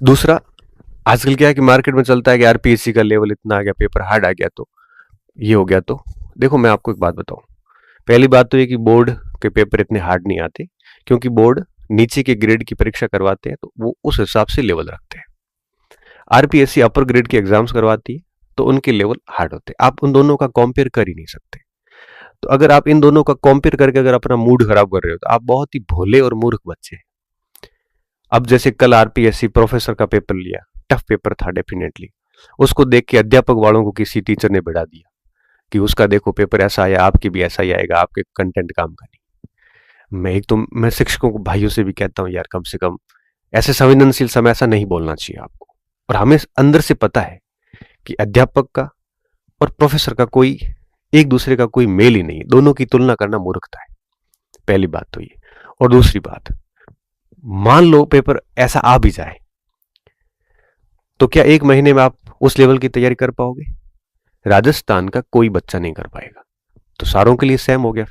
दूसरा, आजकल क्या है कि मार्केट में चलता है कि आरपीएससी का लेवल इतना आ गया, पेपर हार्ड आ गया, तो ये हो गया। तो देखो मैं आपको एक बात बताऊं। पहली बात तो ये कि बोर्ड के पेपर इतने हार्ड नहीं आते, क्योंकि बोर्ड नीचे के ग्रेड की परीक्षा करवाते हैं, तो वो उस हिसाब से लेवल रखते हैं। आरपीएससी अपर ग्रेड के एग्जाम्स करवाती है, तो उनके लेवल हार्ड होते हैं। आप उन दोनों का कंपेयर कर ही नहीं सकते। तो अगर आप इन दोनों का कंपेयर करके अगर अपना मूड खराब कर रहे हो, तो आप बहुत ही भोले और मूर्ख बच्चे हैं। अब जैसे कल आरपीएससी प्रोफेसर का पेपर लिया, टफ पेपर था डेफिनेटली। उसको देख के अध्यापक वालों को किसी टीचर ने बढ़ा दिया कि उसका देखो पेपर ऐसा आया, आपके भी ऐसा ही आएगा, आपके कंटेंट काम का नहीं। मैं शिक्षकों को भाइयों से भी कहता हूँ, यार कम से कम ऐसे संवेदनशील समय ऐसा नहीं बोलना चाहिए आपको। और हमें अंदर से पता है कि अध्यापक का और प्रोफेसर का कोई एक दूसरे का कोई मेल ही नहीं है। दोनों की तुलना करना मूर्खता है। पहली बात तो ये। और दूसरी बात, मान लो पेपर ऐसा आ भी जाए, तो क्या 1 महीने में आप उस लेवल की तैयारी कर पाओगे? राजस्थान का कोई बच्चा नहीं कर पाएगा। तो सारों के लिए सेम हो गया।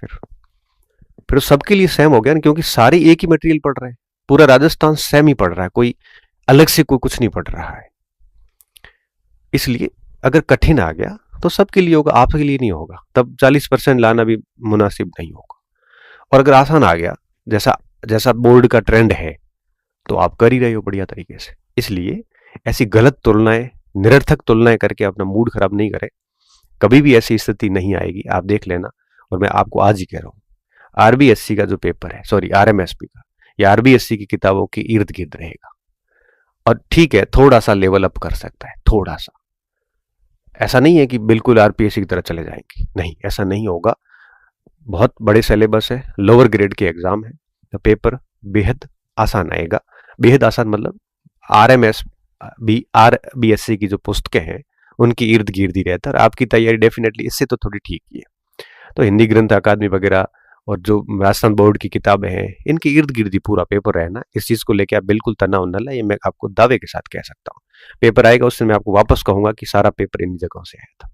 फिर सबके लिए सेम हो गया ना, क्योंकि सारे एक ही मटेरियल पढ़ रहे हैं। पूरा राजस्थान सेम ही पढ़ रहा है, कोई अलग से कोई कुछ नहीं पढ़ रहा है। इसलिए अगर कठिन आ गया तो सबके लिए होगा, आपके लिए नहीं होगा। तब 40% लाना भी मुनासिब नहीं होगा। और अगर आसान आ गया, जैसा जैसा बोर्ड का ट्रेंड है, तो आप कर ही रहे हो बढ़िया तरीके से। इसलिए ऐसी गलत तुलनाएं, निरर्थक तुलनाएं करके अपना मूड खराब नहीं करें। कभी भी ऐसी स्थिति नहीं आएगी, आप देख लेना। और मैं आपको आज ही कह रहा हूं, आरबीएससी का जो पेपर है, सॉरी आरएमएसपी का, या आरबीएससी की किताबों के इर्द गिर्द रहेगा। और ठीक है, थोड़ा सा लेवल अप कर सकता है, थोड़ा सा। ऐसा नहीं है कि बिल्कुल आरपीएससी की तरह चले जाएंगे, नहीं, ऐसा नहीं होगा। बहुत बड़े सिलेबस है, लोअर ग्रेड के एग्जाम है, तो पेपर बेहद आसान आएगा। बेहद आसान मतलब आरएमएस बी आरबीएससी की जो पुस्तकें हैं, उनकी इर्द गिर्द ही रहता है। और आपकी तैयारी डेफिनेटली इससे तो थोड़ी ठीक ही है। तो हिंदी ग्रंथ अकादमी वगैरह और जो राजस्थान बोर्ड की किताबें हैं, इनके इर्द गिर्द ही पूरा पेपर रहना। इस चीज को लेकर आप बिल्कुल तनाव न लें, ये मैं आपको दावे के साथ कह सकता हूँ। पेपर आएगा, उससे मैं आपको वापस कहूंगा कि सारा पेपर इन जगहों से आया था।